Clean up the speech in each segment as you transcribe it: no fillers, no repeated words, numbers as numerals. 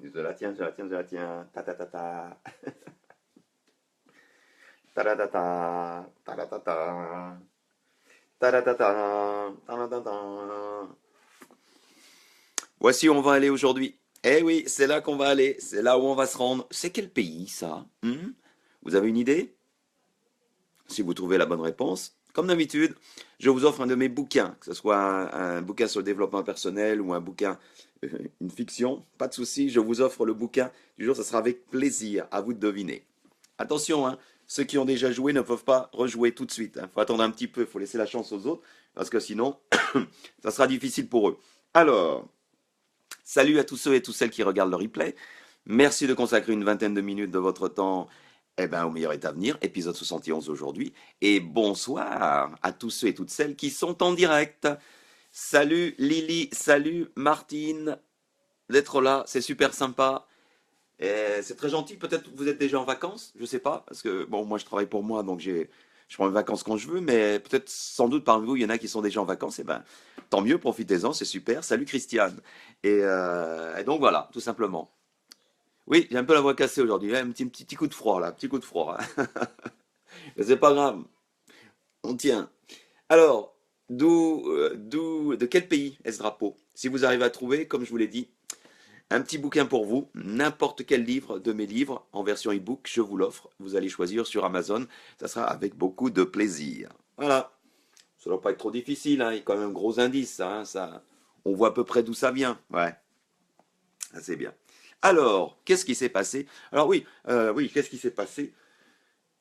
Je la tiens, je la tiens, je la tiens. Ta ta ta ta. Ta ta ta ta. Ta ta ta ta. Ta ta ta ta. Ta ta ta ta. Voici où on va aller aujourd'hui. Eh oui, c'est là qu'on va aller. C'est là où on va se rendre. C'est quel pays ça? Vous avez une idée? Si vous trouvez la bonne réponse, comme d'habitude, je vous offre un de mes bouquins, que ce soit un bouquin sur le développement personnel ou un bouquin, une fiction, pas de souci, je vous offre le bouquin du jour, ça sera avec plaisir, à vous de deviner. Attention, hein, ceux qui ont déjà joué ne peuvent pas rejouer tout de suite, il faut attendre un petit peu, il faut laisser la chance aux autres, parce que sinon, ça sera difficile pour eux. Alors, salut à tous ceux et toutes celles qui regardent le replay. Merci de consacrer une vingtaine de minutes de votre temps au meilleur est à venir, épisode 71 aujourd'hui. Et bonsoir à tous ceux et toutes celles qui sont en direct. Salut Lily, salut Martine d'être là, c'est super sympa. C'est très gentil, peut-être que vous êtes déjà en vacances, je sais pas, parce que bon, moi je travaille pour moi, donc je prends mes vacances quand je veux, mais peut-être sans doute parmi vous, il y en a qui sont déjà en vacances, et ben tant mieux, profitez-en, c'est super. Salut Christiane. Et donc voilà, tout simplement. Oui, j'ai un peu la voix cassée aujourd'hui. Un petit coup de froid là, petit coup de froid, hein. Mais c'est pas grave, on tient. Alors, de quel pays est ce drapeau? Si vous arrivez à trouver, comme je vous l'ai dit, un petit bouquin pour vous, n'importe quel livre de mes livres en version e-book, je vous l'offre. Vous allez choisir sur Amazon, ça sera avec beaucoup de plaisir. Voilà, ça ne doit pas être trop difficile, hein. Il y a quand même un gros indice, hein, ça. On voit à peu près d'où ça vient. Ouais, c'est bien. Alors, qu'est-ce qui s'est passé? Alors oui, qu'est-ce qui s'est passé?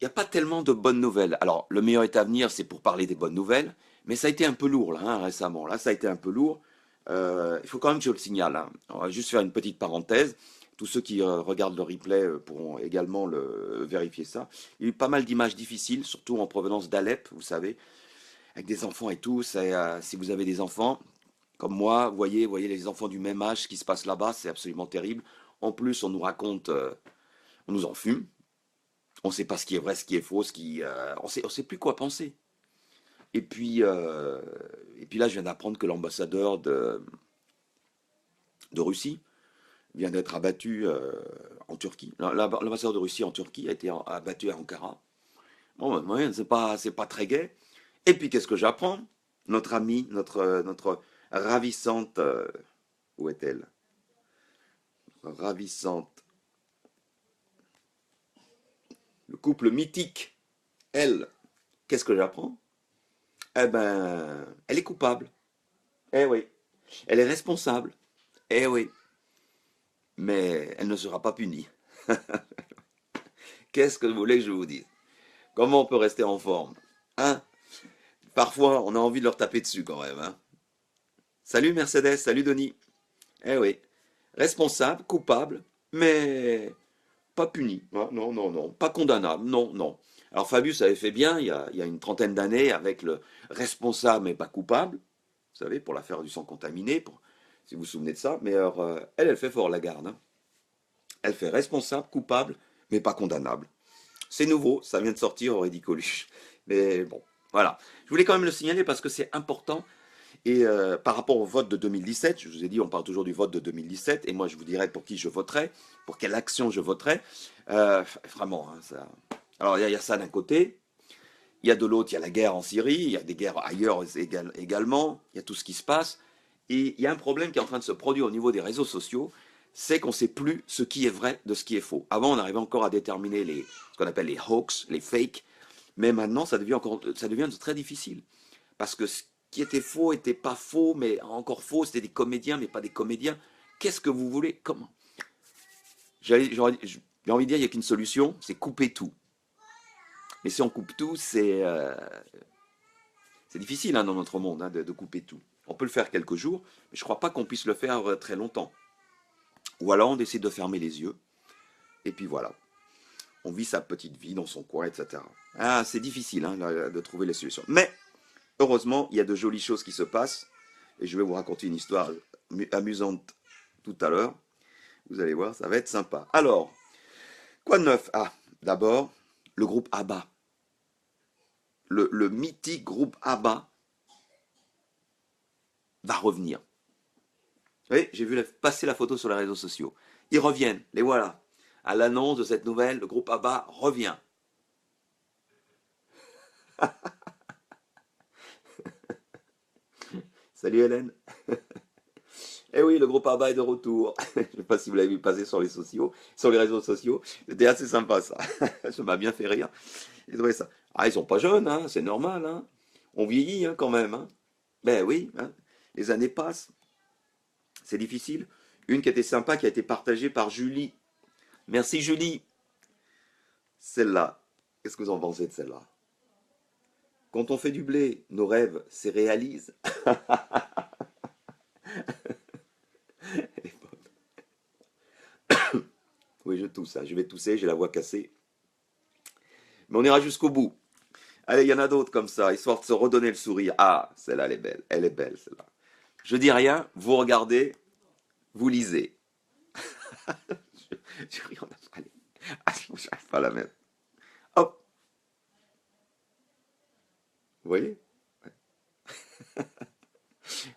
Il n'y a pas tellement de bonnes nouvelles. Alors, le meilleur est à venir, c'est pour parler des bonnes nouvelles, mais ça a été un peu lourd là, hein, récemment. Là, ça a été un peu lourd. Il faut quand même que je le signale, hein. On va juste faire une petite parenthèse. Tous ceux qui regardent le replay pourront également vérifier ça. Il y a eu pas mal d'images difficiles, surtout en provenance d'Alep, vous savez, avec des enfants et tout. Si vous avez des enfants, comme moi, voyez les enfants du même âge, ce qui se passe là-bas, c'est absolument terrible. En plus, on nous raconte, on nous en fume. On ne sait pas ce qui est vrai, ce qui est faux, on sait plus quoi penser. Et puis, euh, et puis là, je viens d'apprendre que l'ambassadeur de Russie vient d'être abattu en Turquie. L'ambassadeur de Russie en Turquie a été abattu à Ankara. Bon, ben, ouais, c'est pas très gai. Et puis, qu'est-ce que j'apprends? Notre amie, notre ravissante, où est-elle? Ravissante, le couple mythique, elle, qu'est-ce que j'apprends? Eh ben, elle est coupable. Eh oui. Elle est responsable. Eh oui. Mais elle ne sera pas punie. Qu'est-ce que vous voulez que je vous dise? Comment on peut rester en forme? Hein? Parfois, on a envie de leur taper dessus quand même, hein. Salut Mercedes, salut Denis. Eh oui. Responsable, coupable, mais pas puni. Ah, non, non, non. Pas condamnable. Non, non. Alors Fabius avait fait bien il y a une trentaine d'années avec le responsable mais pas coupable. Vous savez, pour l'affaire du sang contaminé, si vous vous souvenez de ça. Mais alors, elle fait fort la garde, hein. Elle fait responsable, coupable, mais pas condamnable. C'est nouveau, ça vient de sortir au Ridicoluche. Mais bon, voilà. Je voulais quand même le signaler parce que c'est important. Et par rapport au vote de 2017, je vous ai dit, on parle toujours du vote de 2017, et moi je vous dirai pour qui je voterai, pour quelle action je voterai. Vraiment, hein, ça. Alors il y a ça d'un côté, il y a de l'autre, il y a la guerre en Syrie, il y a des guerres ailleurs également, il y a tout ce qui se passe. Et il y a un problème qui est en train de se produire au niveau des réseaux sociaux, c'est qu'on ne sait plus ce qui est vrai de ce qui est faux. Avant, on arrivait encore à déterminer ce qu'on appelle les hoax, les fakes, mais maintenant, ça devient très difficile. Parce que ce qui était faux n'était pas faux, mais encore faux, c'était des comédiens, mais pas des comédiens. Qu'est-ce que vous voulez? Comment? J'ai envie de dire, il n'y a qu'une solution, c'est couper tout. Mais si on coupe tout, c'est difficile, hein, dans notre monde, hein, de couper tout. On peut le faire quelques jours, mais je ne crois pas qu'on puisse le faire très longtemps. Ou alors on décide de fermer les yeux, et puis voilà. On vit sa petite vie dans son coin, etc. Ah, c'est difficile, hein, de trouver les solutions. Mais heureusement, il y a de jolies choses qui se passent, et je vais vous raconter une histoire amusante tout à l'heure. Vous allez voir, ça va être sympa. Alors, quoi de neuf? Ah, d'abord, le groupe ABBA. Le mythique groupe ABBA va revenir. Oui, j'ai vu passer la photo sur les réseaux sociaux. Ils reviennent, les voilà. À l'annonce de cette nouvelle, le groupe ABBA revient. Salut Hélène. Eh oui, le groupe ABBA est de retour. Je ne sais pas si vous l'avez vu passer sur les sociaux, sur les réseaux sociaux. C'était assez sympa ça. Ça m'a bien fait rire. J'ai trouvé ça. Ah, ils sont pas jeunes, hein, c'est normal, hein. On vieillit hein, quand même, hein. Ben oui, hein. Les années passent. C'est difficile. Une qui était sympa, qui a été partagée par Julie. Merci Julie. Celle-là. Qu'est-ce que vous en pensez de celle-là? Quand on fait du blé, nos rêves se réalisent. Oui, je tousse, hein. Je vais tousser, j'ai la voix cassée. Mais on ira jusqu'au bout. Allez, il y en a d'autres comme ça, histoire de se redonner le sourire. Ah, celle-là, elle est belle. Elle est belle, celle-là. Je dis rien, vous regardez, vous lisez. Je ris en allez. Ah, j'arrive pas à la mettre. Hop, vous voyez?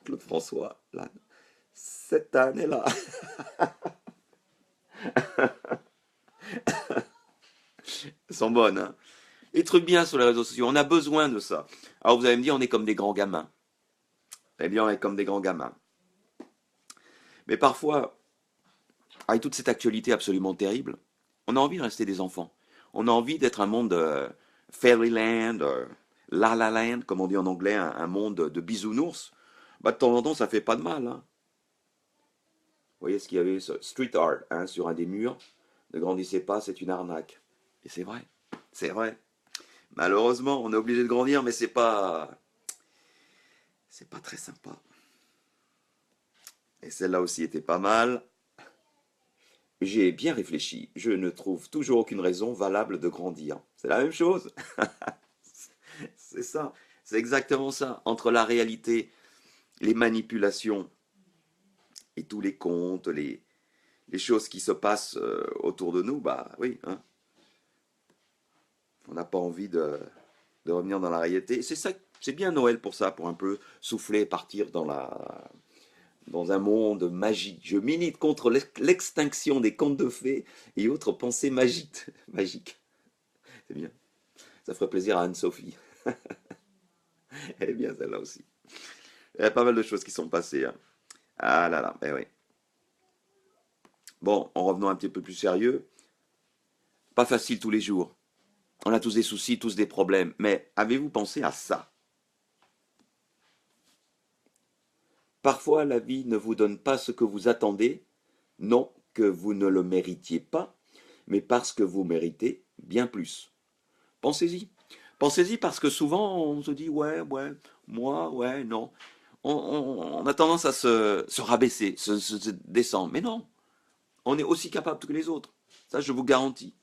Claude François, là. Cette année-là. Elles sont bonnes, hein? Les trucs bien sur les réseaux sociaux, on a besoin de ça. Alors vous allez me dire, on est comme des grands gamins. Eh bien, on est comme des grands gamins. Mais parfois, avec toute cette actualité absolument terrible, on a envie de rester des enfants. On a envie d'être un monde fairyland, la la land, comme on dit en anglais, un monde de bisounours. Bah, de temps en temps, ça fait pas de mal, hein. Vous voyez ce qu'il y avait, ce street art, hein, sur un des murs. Ne grandissez pas, c'est une arnaque. Et c'est vrai, c'est vrai. Malheureusement, on est obligé de grandir, mais c'est pas très sympa. Et celle-là aussi était pas mal. J'ai bien réfléchi. Je ne trouve toujours aucune raison valable de grandir. C'est la même chose. C'est ça. C'est exactement ça. Entre la réalité, les manipulations et tous les contes, les choses qui se passent autour de nous, bah oui, hein, on n'a pas envie de revenir dans la réalité. C'est ça, c'est bien Noël pour ça, pour un peu souffler, partir dans un monde magique. Je milite contre l'extinction des contes de fées et autres pensées magiques. Magiques. C'est bien. Ça ferait plaisir à Anne-Sophie. Elle est bien celle-là aussi. Il y a pas mal de choses qui sont passées, hein. Ah là là, eh oui. Bon, en revenant un petit peu plus sérieux, pas facile tous les jours. On a tous des soucis, tous des problèmes. Mais avez-vous pensé à ça? Parfois, la vie ne vous donne pas ce que vous attendez, non que vous ne le méritiez pas, mais parce que vous méritez bien plus. Pensez-y. Pensez-y parce que souvent on se dit ouais, ouais, moi, ouais, non. On a tendance à se rabaisser, se descendre. Mais non, on est aussi capable que les autres. Ça, je vous garantis.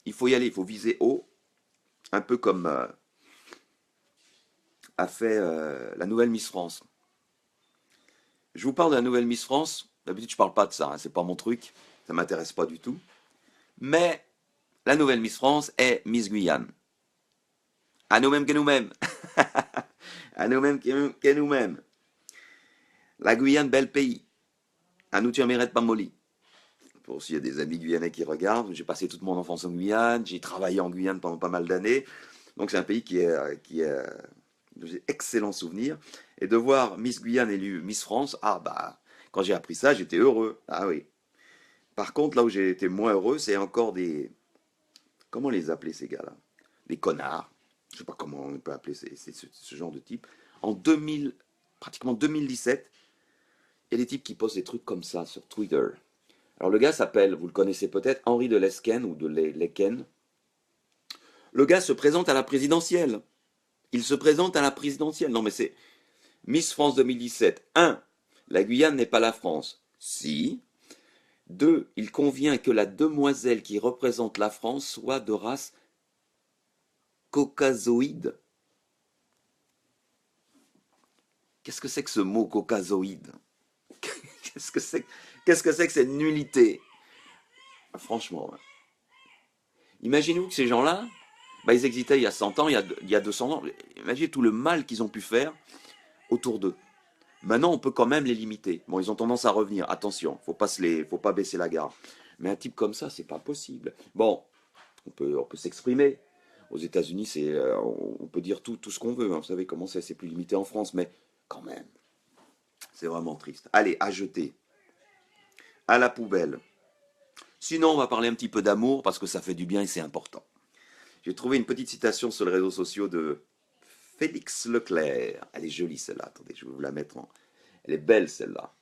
Il faut y aller, il faut viser haut, un peu comme a fait la nouvelle Miss France. Je vous parle de la nouvelle Miss France. D'habitude, je parle pas de ça, hein, c'est pas mon truc, ça m'intéresse pas du tout. Mais la nouvelle Miss France est Miss Guyane. À nous-mêmes que nous-mêmes. À nous-mêmes que nous-mêmes. La Guyane, bel pays. À nous, tu mérite pas molly. Pour s'il y a des amis guyanais qui regardent, j'ai passé toute mon enfance en Guyane, j'ai travaillé en Guyane pendant pas mal d'années. Donc c'est un pays qui est j'ai excellents souvenirs. Et de voir Miss Guyane élue Miss France, ah bah, quand j'ai appris ça, j'étais heureux. Ah oui. Par contre, là où j'ai été moins heureux, c'est encore des. Comment les appeler ces gars-là? Des connards. Je sais pas comment on peut appeler ce genre de type. En 2000, pratiquement 2017, il y a des types qui postent des trucs comme ça sur Twitter. Alors le gars s'appelle, vous le connaissez peut-être, Henri de Lesquen ou de Lesquen. Le gars se présente à la présidentielle. Il se présente à la présidentielle. Non mais c'est Miss France 2017. 1. La Guyane n'est pas la France. Si. 2. Il convient que la demoiselle qui représente la France soit de race caucasoïde. Qu'est-ce que c'est que ce mot caucasoïde? Qu'est-ce que c'est que cette nullité? Franchement, ouais. Imaginez-vous que ces gens-là, bah, ils existaient il y a 100 ans, il y a 200 ans. Imaginez tout le mal qu'ils ont pu faire autour d'eux. Maintenant, on peut quand même les limiter. Bon, ils ont tendance à revenir. Attention, faut pas baisser la garde. Mais un type comme ça, c'est pas possible. Bon, on peut s'exprimer. Aux États-Unis, on peut dire tout ce qu'on veut, hein. Vous savez comment c'est plus limité en France, mais quand même, c'est vraiment triste. Allez, à jeter, à la poubelle. Sinon, on va parler un petit peu d'amour parce que ça fait du bien et c'est important. J'ai trouvé une petite citation sur les réseaux sociaux de Félix Leclerc. Elle est jolie celle-là. Attendez, je vais vous la mettre en. Elle est belle celle-là.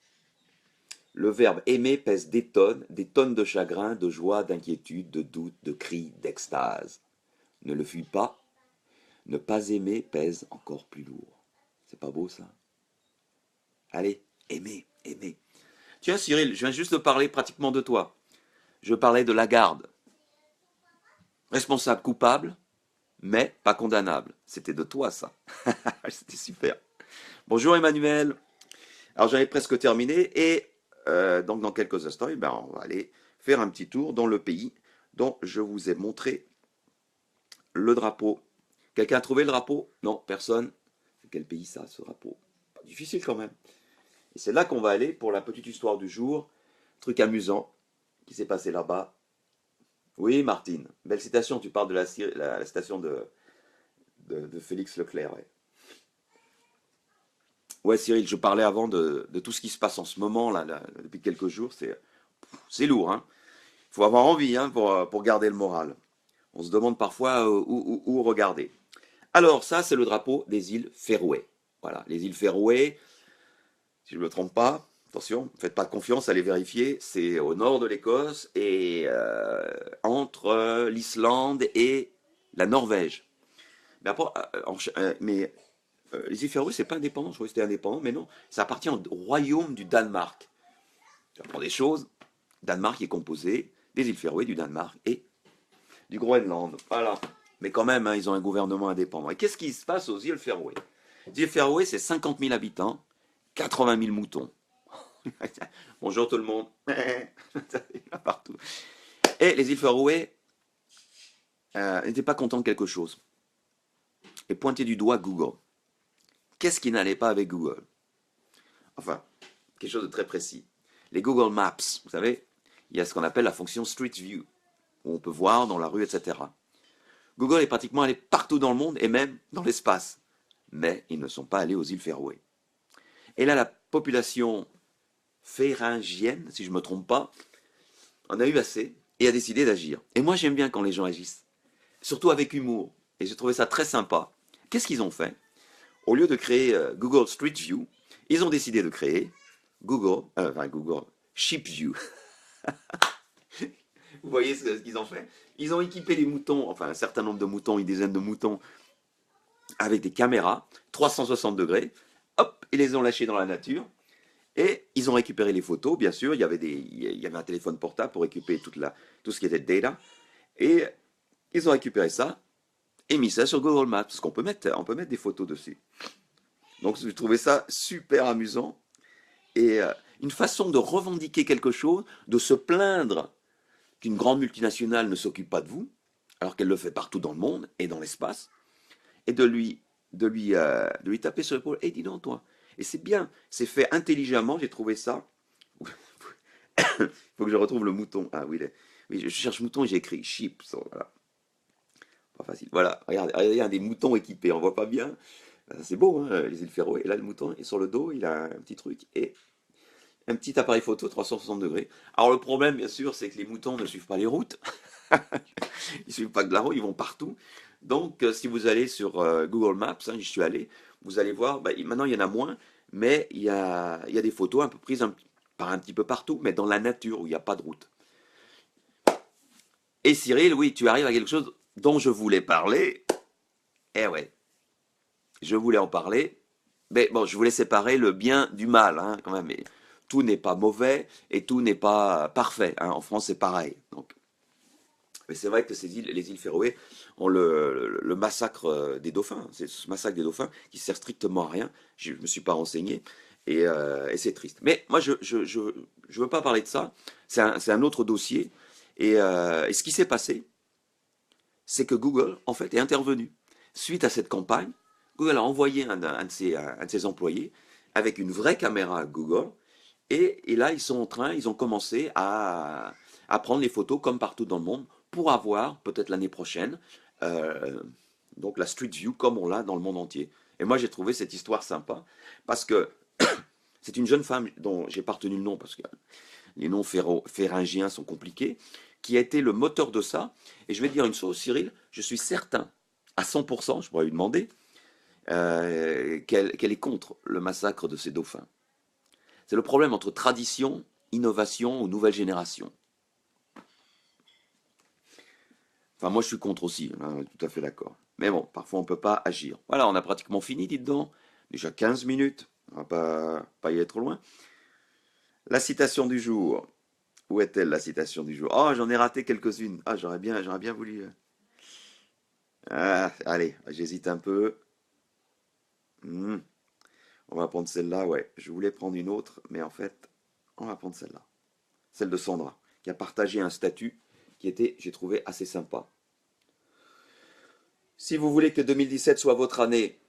Le verbe aimer pèse des tonnes de chagrin, de joie, d'inquiétude, de doute, de cris, d'extase. Ne le fuis pas. Ne pas aimer pèse encore plus lourd. C'est pas beau ça? Allez, aimez, aimez. Tiens Cyril, je viens juste de parler pratiquement de toi. Je parlais de Lagarde. Responsable coupable, mais pas condamnable. C'était de toi ça. C'était super. Bonjour Emmanuel. Alors j'en ai presque terminé et donc dans quelques instants, eh ben, on va aller faire un petit tour dans le pays dont je vous ai montré le drapeau. Quelqu'un a trouvé le drapeau? Non, personne. C'est quel pays ça, ce drapeau? Pas difficile quand même. Et c'est là qu'on va aller pour la petite histoire du jour. Truc amusant qui s'est passé là-bas. Oui, Martine. Belle citation. Tu parles de la citation de Félix Leclerc. Ouais. Ouais, Cyril, je parlais avant de tout ce qui se passe en ce moment, là, depuis quelques jours. C'est lourd, hein. Il faut avoir envie, hein, pour garder le moral. On se demande parfois où regarder. Alors, ça, c'est le drapeau des îles Féroé. Voilà, les îles Féroé, si je ne me trompe pas, attention, ne faites pas confiance, allez vérifier, c'est au nord de l'Écosse et entre l'Islande et la Norvège. Mais, après, les îles Féroé, c'est pas indépendant, je croyais que c'était indépendant, mais non, ça appartient au royaume du Danemark. J'apprends des choses. Danemark est composé des îles Féroé, du Danemark et du Groenland. Voilà. Mais quand même, hein, ils ont un gouvernement indépendant. Et qu'est-ce qui se passe aux îles Féroé? Les îles Féroé, c'est 50 000 habitants, 80 000 moutons. Bonjour tout le monde. Partout. Et les îles Féroé n'étaient pas contents de quelque chose. Et pointaient du doigt Google. Qu'est-ce qui n'allait pas avec Google? Enfin, quelque chose de très précis. Les Google Maps, vous savez, il y a ce qu'on appelle la fonction Street View, où on peut voir dans la rue, etc. Google est pratiquement allé partout dans le monde et même dans l'espace. Mais ils ne sont pas allés aux îles Féroé. Et là, la population féringienne, si je ne me trompe pas, en a eu assez et a décidé d'agir. Et moi, j'aime bien quand les gens agissent, surtout avec humour. Et j'ai trouvé ça très sympa. Qu'est-ce qu'ils ont fait? Au lieu de créer Google Street View, ils ont décidé de créer Google Sheep View. Vous voyez ce qu'ils ont fait? Ils ont équipé les moutons, enfin un certain nombre de moutons, une dizaine de moutons, avec des caméras, 360 degrés. Hop, ils les ont lâchés dans la nature. Et ils ont récupéré les photos, bien sûr. Il y avait un téléphone portable pour récupérer tout ce qui était data. Et ils ont récupéré ça et mis ça sur Google Maps. Parce on peut mettre des photos dessus. Donc j'ai trouvé ça super amusant. Et une façon de revendiquer quelque chose, de se plaindre qu'une grande multinationale ne s'occupe pas de vous, alors qu'elle le fait partout dans le monde et dans l'espace, et de lui taper sur l'épaule. Dis donc, toi. Et c'est bien, c'est fait intelligemment, j'ai trouvé ça. Il faut que je retrouve le mouton. Ah oui, oui, je cherche mouton et j'ai écrit sheep. Voilà. Pas facile. Voilà, regardez, il y a des moutons équipés, on voit pas bien. C'est beau, hein, les îles Féroé. Et là, le mouton est sur le dos, il a un petit truc et un petit appareil photo 360 degrés. Alors le problème, bien sûr, c'est que les moutons ne suivent pas les routes. Ils suivent pas que la route, ils vont partout. Donc, si vous allez sur Google Maps, hein, j'y suis allé, vous allez voir, maintenant il y en a moins, mais il y a des photos un peu prises par un petit peu partout, mais dans la nature où il n'y a pas de route. Et Cyril, oui, tu arrives à quelque chose dont je voulais parler. Eh ouais, je voulais en parler. Mais bon, je voulais séparer le bien du mal, hein, quand même. Mais tout n'est pas mauvais et tout n'est pas parfait, hein. En France, c'est pareil. Donc, mais c'est vrai que les îles Féroé ont le massacre des dauphins. C'est ce massacre des dauphins qui sert strictement à rien. Je ne me suis pas renseigné et c'est triste. Mais moi, je veux pas parler de ça. C'est un autre dossier. Et ce qui s'est passé, c'est que Google, en fait, est intervenu. Suite à cette campagne, Google a envoyé un de ses employés avec une vraie caméra Google. Et là, ils ont commencé à prendre les photos comme partout dans le monde pour avoir, peut-être l'année prochaine, euh, donc la Street View comme on l'a dans le monde entier. Et moi, j'ai trouvé cette histoire sympa parce que c'est une jeune femme dont j'ai pas retenu le nom parce que les noms pharyngiens sont compliqués, qui a été le moteur de ça. Et je vais te dire une chose, Cyril, je suis certain, à 100%, je pourrais lui demander, qu'elle est contre le massacre de ces dauphins. C'est le problème entre tradition, innovation ou nouvelle génération. Enfin, moi, je suis contre aussi, hein, tout à fait d'accord. Mais bon, parfois, on ne peut pas agir. Voilà, on a pratiquement fini, dites donc. Déjà 15 minutes, on va pas y aller trop loin. La citation du jour. Où est-elle, la citation du jour? Oh, j'en ai raté quelques-unes. Ah, j'aurais bien voulu. Ah, allez, j'hésite un peu. Hmm, on va prendre celle-là, ouais. Je voulais prendre une autre, mais en fait, on va prendre celle-là. Celle de Sandra, qui a partagé un statut qui était, j'ai trouvé, assez sympa. Si vous voulez que 2017 soit votre année,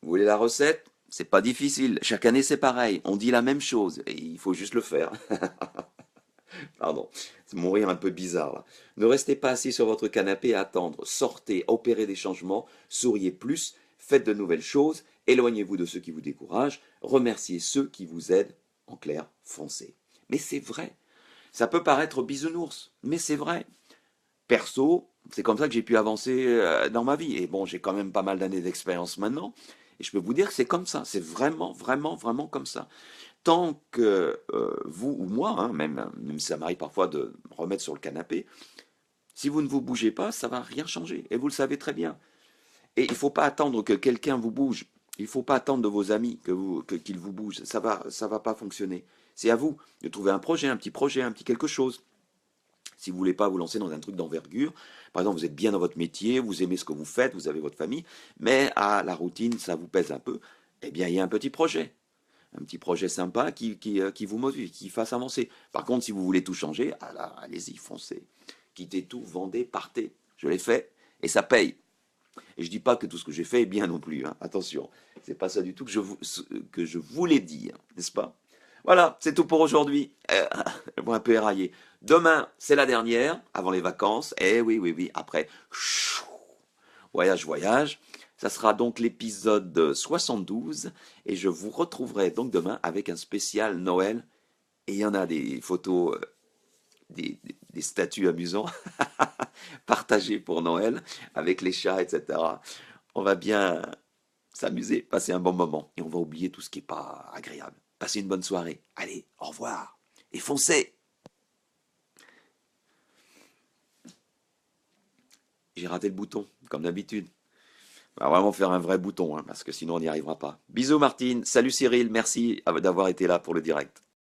vous voulez la recette? C'est pas difficile. Chaque année, c'est pareil. On dit la même chose et il faut juste le faire. Pardon, c'est mon rire un peu bizarre là. Ne restez pas assis sur votre canapé à attendre. Sortez, opérez des changements, souriez plus, faites de nouvelles choses, éloignez-vous de ceux qui vous découragent, remerciez ceux qui vous aident. En clair, foncez. Mais c'est vrai. Ça peut paraître bisounours, mais c'est vrai. Perso, c'est comme ça que j'ai pu avancer dans ma vie. Et bon, j'ai quand même pas mal d'années d'expérience maintenant. Et je peux vous dire que c'est comme ça. C'est vraiment, vraiment, vraiment comme ça. Tant que vous ou moi, hein, même si ça m'arrive parfois de me remettre sur le canapé, si vous ne vous bougez pas, ça va rien changer. Et vous le savez très bien. Et il ne faut pas attendre que quelqu'un vous bouge. Il ne faut pas attendre de vos amis qu'ils vous bougent. Ça va pas fonctionner. C'est à vous de trouver un projet, un petit quelque chose. Si vous voulez pas vous lancer dans un truc d'envergure, par exemple, vous êtes bien dans votre métier, vous aimez ce que vous faites, vous avez votre famille, mais à la routine, ça vous pèse un peu, eh bien, il y a un petit projet. Un petit projet sympa qui vous motive, qui fasse avancer. Par contre, si vous voulez tout changer, ah là, allez-y, foncez. Quittez tout, vendez, partez. Je l'ai fait et ça paye. Et je dis pas que tout ce que j'ai fait est bien non plus, hein. Attention, c'est pas ça du tout que je voulais dire, n'est-ce pas? Voilà, c'est tout pour aujourd'hui. Un peu éraillé. Demain, c'est la dernière, avant les vacances. Eh oui, oui, oui, après, chou, voyage, voyage. Ça sera donc l'épisode 72 et je vous retrouverai donc demain avec un spécial Noël. Et il y en a des photos, des statuts amusants partagés pour Noël avec les chats, etc. On va bien s'amuser, passer un bon moment et on va oublier tout ce qui n'est pas agréable. Passez une bonne soirée. Allez, au revoir et foncez. J'ai raté le bouton, comme d'habitude. On va vraiment faire un vrai bouton, hein, parce que sinon on n'y arrivera pas. Bisous Martine, salut Cyril, merci d'avoir été là pour le direct.